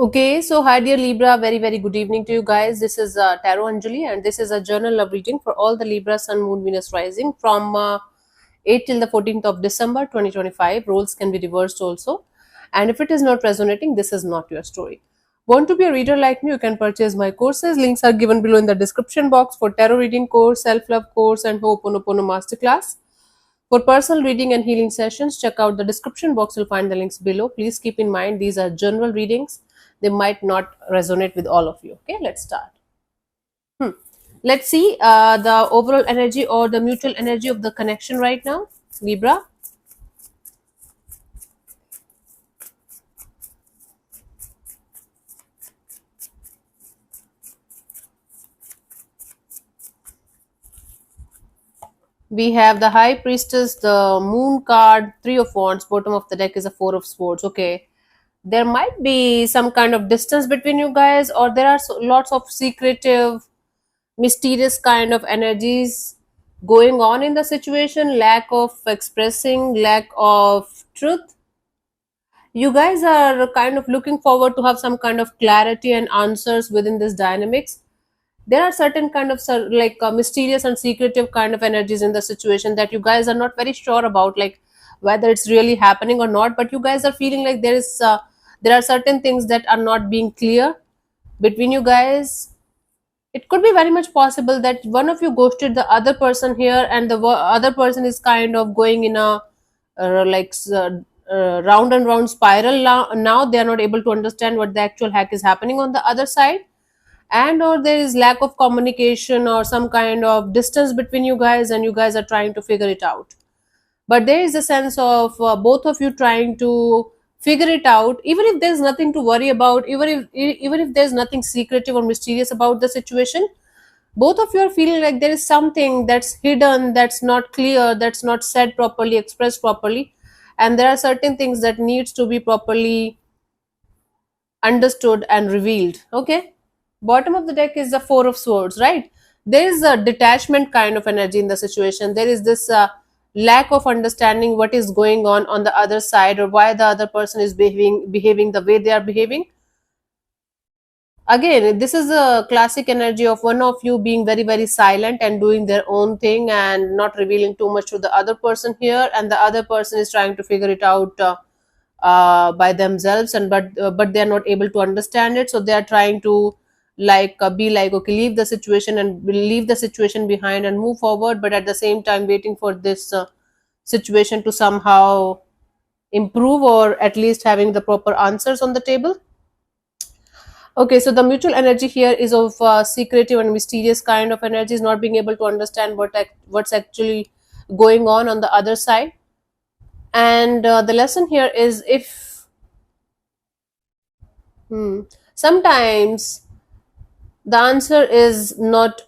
Okay, so hi dear Libra, very good evening to you guys. This is Tarot Anjali, and this is a journal love reading for all the Libra Sun, Moon, Venus rising from 8 till the 14th of December 2025. Roles can be reversed also, and if it is not resonating, this is not your story. Want to be a reader like me? You can purchase my courses. Links are given below in the description box for tarot reading course, self love course, and Ho'oponopono masterclass. For personal reading and healing sessions, check out the description box. You'll find the links below. Please keep in mind these are general readings. They might not resonate with all of you. Okay, let's start. Hmm. Let's see the overall energy or the mutual energy of the connection right now. Libra. We have the High Priestess, the Moon card, Three of Wands. Bottom of the deck is a Four of Swords. Okay, there might be some kind of distance between you guys, or there are lots of secretive mysterious kind of energies going on in the situation, lack of expressing, lack of truth. You guys are kind of looking forward to have some kind of clarity and answers within this dynamics. There are certain kind of mysterious and secretive kind of energies in the situation that you guys are not very sure about, like whether it's really happening or not, but you guys are feeling like there are certain things that are not being clear between you guys. It could be very much possible that one of you ghosted the other person here, and the other person is kind of going in a round and round spiral. Now they are not able to understand what the actual hack is happening on the other side, and or there is lack of communication or some kind of distance between you guys, and you guys are trying to figure it out. But there is a sense of both of you trying to figure it out, even if there's nothing to worry about, even if there's nothing secretive or mysterious about the situation. Both of you are feeling like there is something that's hidden, that's not clear, that's not said properly, expressed properly, and there are certain things that needs to be properly understood and revealed. Okay, bottom of the deck is the Four of Swords, right? There is a detachment kind of energy in the situation. There is this lack of understanding what is going on the other side, or why the other person is behaving the way they are behaving. Again, this is a classic energy of one of you being very silent and doing their own thing and not revealing too much to the other person here, and the other person is trying to figure it out by themselves, and but they are not able to understand it, so they are trying to be like, okay, leave the situation and leave the situation behind and move forward, but at the same time waiting for this situation to somehow improve, or at least having the proper answers on the table. Okay, so the mutual energy here is of secretive and mysterious kind of energies, not being able to understand what's actually going on the other side. And the lesson here is, if sometimes the answer is not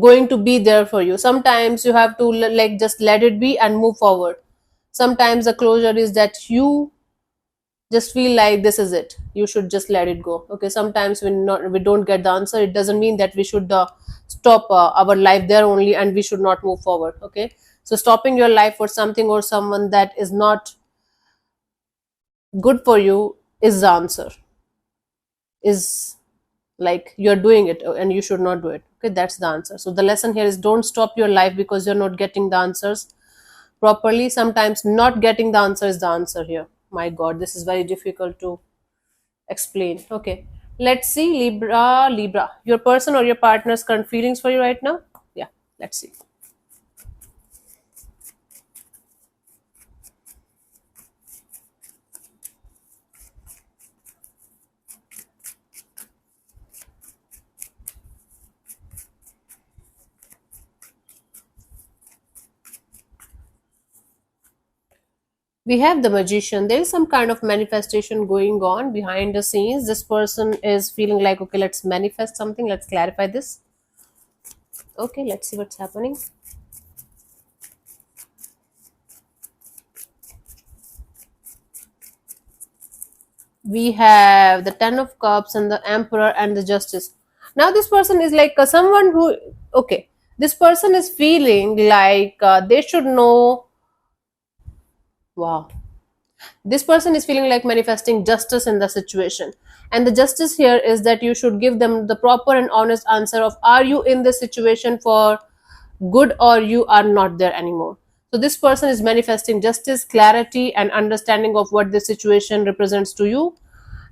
going to be there for you. Sometimes you have to just let it be and move forward. Sometimes the closure is that you just feel like this is it, you should just let it go. Okay, sometimes we don't get the answer, it doesn't mean that we should stop our life there only and we should not move forward. Okay, so stopping your life for something or someone that is not good for you is the answer, is like you're doing it and you should not do it. Okay, that's the answer. So the lesson here is, don't stop your life because you're not getting the answers properly. Sometimes not getting the answer is the answer here. My god, this is very difficult to explain. Okay, let's see. Libra, your person or your partner's current feelings for you right now. Yeah, let's see. We have the Magician. There is some kind of manifestation going on behind the scenes. This person is feeling like, okay, let's manifest something, let's clarify this. Okay, let's see what's happening. We have the Ten of Cups and the Emperor and the Justice. Now this person is like someone who, okay, this person is feeling like they should know. Wow, This person is feeling like manifesting justice in the situation, and the justice here is that you should give them the proper and honest answer of, are you in this situation for good, or you are not there anymore. So this person is manifesting justice, clarity, and understanding of what this situation represents to you,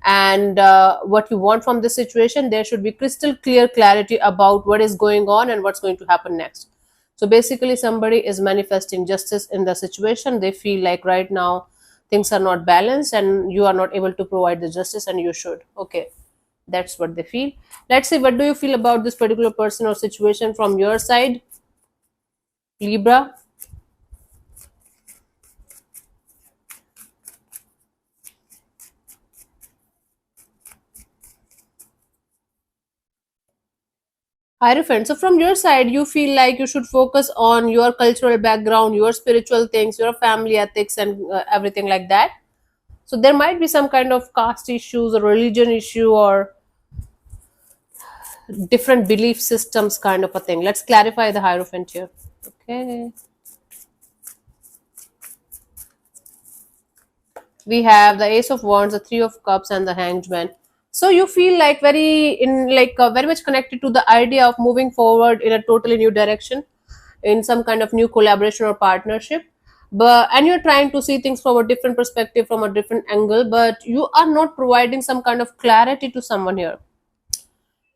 and what you want from this situation. There should be crystal clear clarity about what is going on and what's going to happen next. So basically, somebody is manifesting justice in the situation. They feel like right now things are not balanced and you are not able to provide the justice, and you should. Okay, that's what they feel. Let's see, what do you feel about this particular person or situation from your side, Libra? Hierophant. So from your side, you feel like you should focus on your cultural background, your spiritual things, your family ethics, and everything like that. So there might be some kind of caste issues or religion issue or different belief systems kind of a thing. Let's clarify the Hierophant here. Okay. We have the Ace of Wands, the Three of Cups, and the Hanged Man. So you feel like very much connected to the idea of moving forward in a totally new direction, in some kind of new collaboration or partnership. But and you're trying to see things from a different perspective, from a different angle, but you are not providing some kind of clarity to someone here.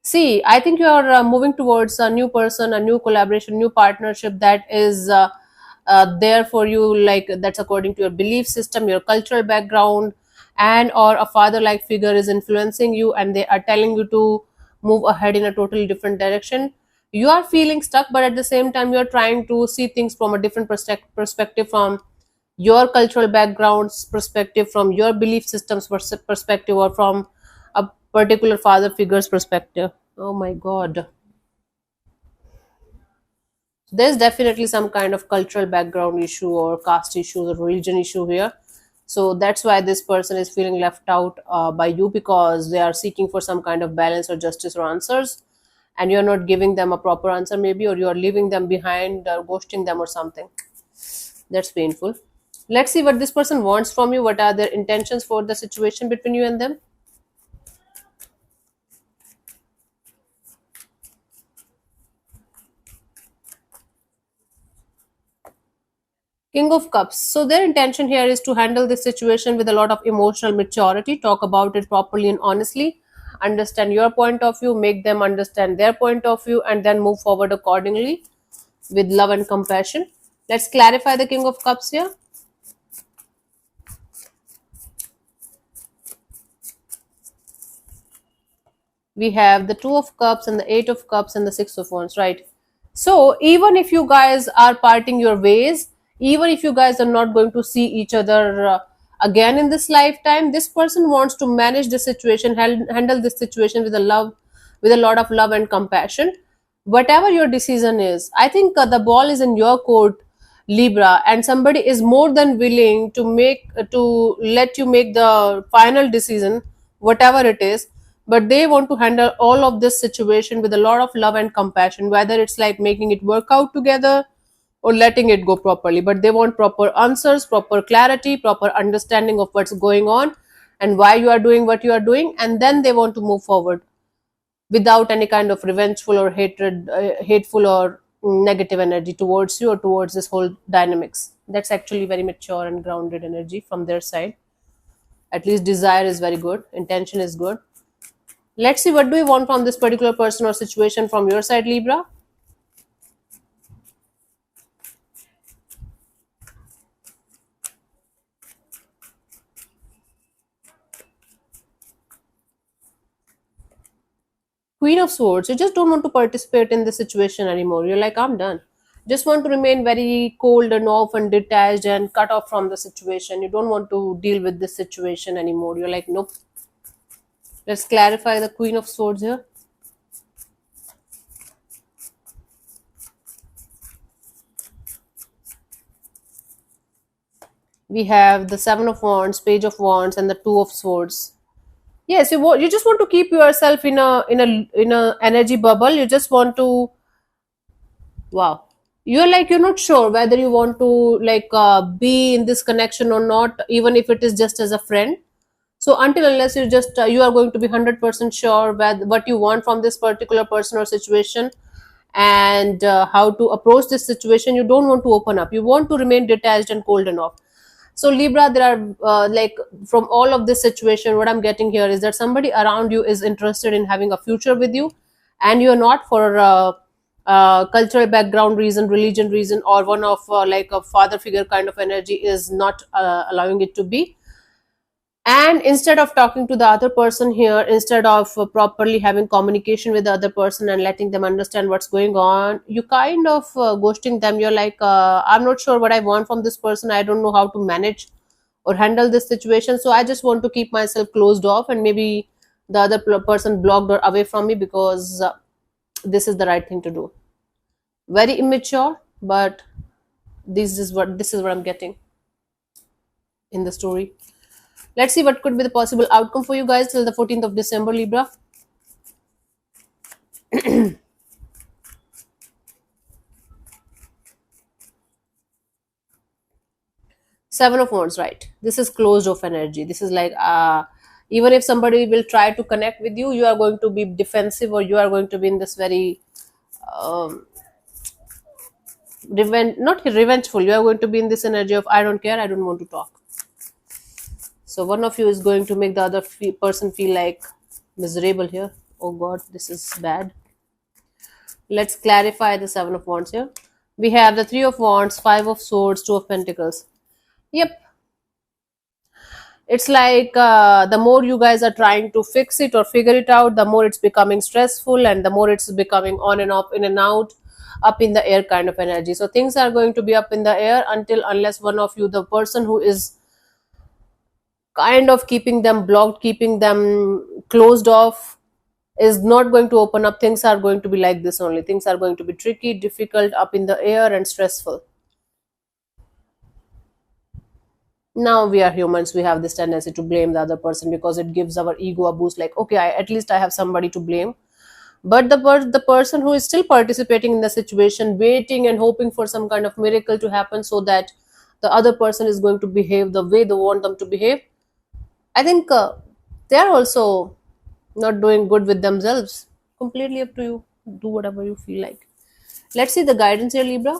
See, I think you are moving towards a new person, a new collaboration, new partnership that is there for you, like that's according to your belief system, your cultural background, and or a father-like figure is influencing you, and they are telling you to move ahead in a totally different direction. You are feeling stuck, but at the same time, you are trying to see things from a different perspective, from your cultural backgrounds perspective, from your belief systems perspective, or from a particular father figure's perspective. Oh my god, there's definitely some kind of cultural background issue or caste issue or religion issue here. So that's why this person is feeling left out by you, because they are seeking for some kind of balance or justice or answers, and you're not giving them a proper answer maybe, or you're leaving them behind or ghosting them or something. That's painful. Let's see what this person wants from you. What are their intentions for the situation between you and them? King of Cups. So their intention here is to handle this situation with a lot of emotional maturity, talk about it properly and honestly, understand your point of view, make them understand their point of view, and then move forward accordingly with love and compassion. Let's clarify the King of Cups here. We have the Two of Cups and the Eight of Cups and the Six of Wands, right? So even if you guys are parting your ways, even if you guys are not going to see each other again in this lifetime, this person wants to manage the situation, handle this situation with a love, with a lot of love and compassion. Whatever your decision is, I think the ball is in your court, Libra, and somebody is more than willing to let you make the final decision, whatever it is. But they want to handle all of this situation with a lot of love and compassion, whether it's like making it work out together or letting it go properly. But they want proper answers, proper clarity, proper understanding of what's going on and why you are doing what you are doing, and then they want to move forward without any kind of revengeful or hateful or negative energy towards you or towards this whole dynamics. That's actually very mature and grounded energy from their side. At least desire is very good, intention is good. Let's see, what do you want from this particular person or situation from your side, Libra? Queen of Swords. You just don't want to participate in the situation anymore. You're like, I'm done. Just want to remain very cold and off and detached and cut off from the situation. You don't want to deal with this situation anymore. You're like, nope. Let's clarify the Queen of Swords here. We have the Seven of Wands, Page of Wands, and the Two of Swords. Yes, you just want to keep yourself in a energy bubble. You just want to, wow. you're like, you're not sure whether you want to like be in this connection or not, even if it is just as a friend. So until unless you just you are going to be 100% sure what you want from this particular person or situation, and how to approach this situation, you don't want to open up, you want to remain detached and cold enough. So Libra, there are like, from all of this situation, what I'm getting here is that somebody around you is interested in having a future with you, and you're not, for cultural background reason, religion reason, or one of like a father figure kind of energy is not allowing it to be. And instead of talking to the other person here, instead of properly having communication with the other person and letting them understand what's going on, you kind of ghosting them. You're like, I'm not sure what I want from this person, I don't know how to manage or handle this situation, so I just want to keep myself closed off, and maybe the other person blocked or away from me, because this is the right thing to do. Very immature, but this is what I'm getting in the story. Let's see what could be the possible outcome for you guys till the 14th of December, Libra. Seven of Wands, right? This is closed off energy. This is like, even if somebody will try to connect with you, you are going to be defensive, or you are going to be in this very um, not revengeful. You are going to be in this energy of, I don't care, I don't want to talk. So one of you is going to make the other person feel like miserable here. Oh God, this is bad. Let's clarify the Seven of Wands here. We have the Three of Wands, Five of Swords, Two of Pentacles. Yep, it's like the more you guys are trying to fix it or figure it out, the more it's becoming stressful, and the more it's becoming on and off, in and out, up in the air kind of energy. So things are going to be up in the air until unless one of you, the person who is kind of keeping them blocked, keeping them closed off, is not going to open up. Things are going to be like this only. Things are going to be tricky, difficult, up in the air, and stressful. Now we are humans, we have this tendency to blame the other person because it gives our ego a boost, like, okay, at least I have somebody to blame. But the person who is still participating in the situation, waiting and hoping for some kind of miracle to happen so that the other person is going to behave the way they want them to behave, I think they are also not doing good with themselves. Completely up to you. Do whatever you feel like. Let's see the guidance here, Libra.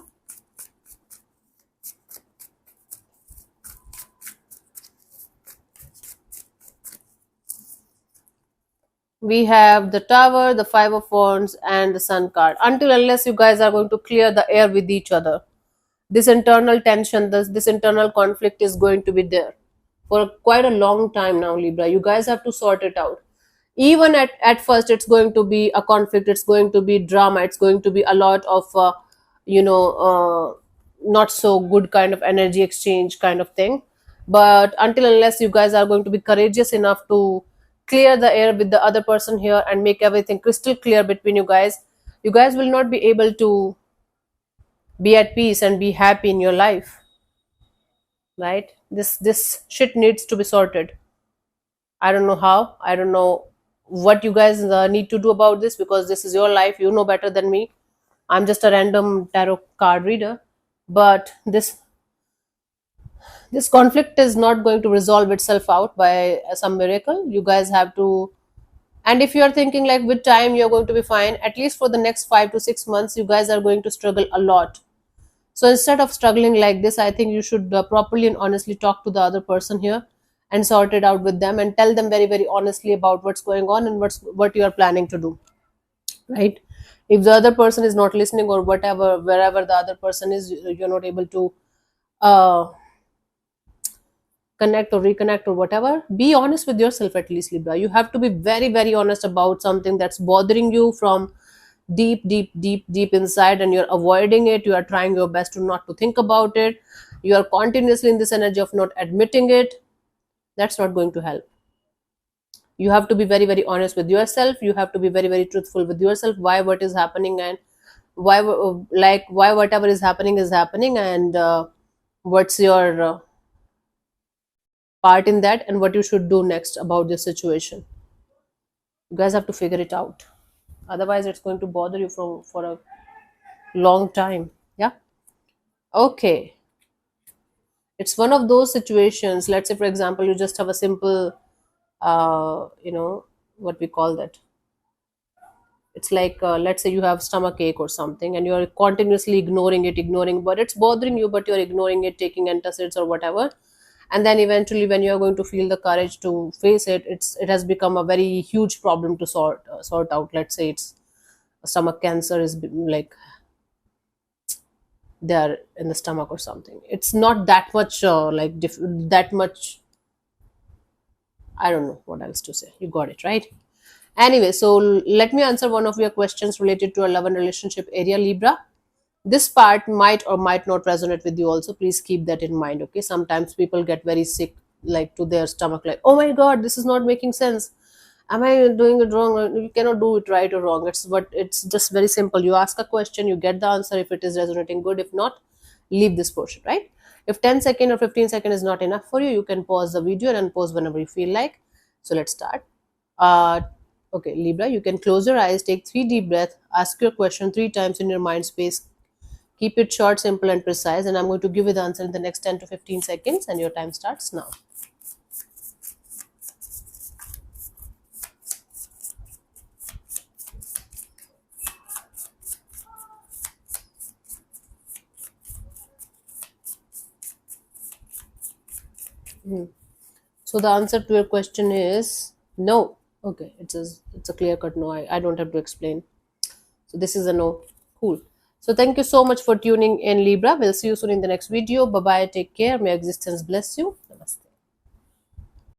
We have the Tower, the Five of Wands, and the Sun card. Until unless you guys are going to clear the air with each other, this internal tension, this internal conflict is going to be there for quite a long time now, Libra. You guys have to sort it out. Even at first, it's going to be a conflict, it's going to be drama, it's going to be a lot of, you know, not so good kind of energy exchange kind of thing. But until unless you guys are going to be courageous enough to clear the air with the other person here and make everything crystal clear between you guys will not be able to be at peace and be happy in your life, right? This shit needs to be sorted. I don't know how, I don't know what you guys need to do about this, because this is your life, you know better than me. I'm just a random tarot card reader. But this conflict is not going to resolve itself out by some miracle. You guys have to, and if you are thinking like with time you're going to be fine, at least for the next 5 to 6 months you guys are going to struggle a lot. So instead of struggling like this, I think you should properly and honestly talk to the other person here and sort it out with them, and tell them very very honestly about what's going on and what you are planning to do, right? If the other person is not listening, or whatever, wherever the other person is, you're not able to uh, connect or reconnect or whatever, be honest with yourself at least, Libra. You have to be very very honest about something that's bothering you from deep inside, and you're avoiding it. You are trying your best to not to think about it. You are continuously in this energy of not admitting it. That's not going to help. You have to be very very honest with yourself. You have to be very very truthful with yourself, why what is happening, and why whatever is happening, and what's your part in that, and what you should do next about this situation. You guys have to figure it out, otherwise it's going to bother you for a long time. Yeah. Okay. It's one of those situations. Let's say, for example, you just have a simple, what we call that. It's like, let's say you have stomach ache or something, and you're continuously ignoring, but it's bothering you, but you're ignoring it, taking antacids or whatever. And then eventually, when you're going to feel the courage to face it, it has become a very huge problem to sort out. Let's say it's stomach cancer is like there in the stomach or something. It's not that much that much. I don't know what else to say. You got it right. Anyway, so let me answer one of your questions related to a love and relationship area, Libra. This part might or might not resonate with you also. Please keep that in mind. Okay, sometimes people get very sick, like to their stomach, like, oh my god, this is not making sense. Am I doing it wrong? You cannot do it right or wrong. It's just very simple. You ask a question, you get the answer. If it is resonating, good. If not, leave this portion, right? If 10 second or 15 second is not enough for you, you can pause the video and unpause whenever you feel like. So let's start. uh okay, Libra, you can close your eyes, take 3 deep breaths, ask your question 3 times in your mind space. Keep it short, simple, and precise. And I'm going to give you the answer in the next 10 to 15 seconds, and your time starts now. So the answer to your question is no. Okay, it's a clear cut no. I don't have to explain. So this is a no. Cool. So thank you so much for tuning in, Libra. We'll see you soon in the next video. Bye bye. Take care. May existence bless you. Namaste.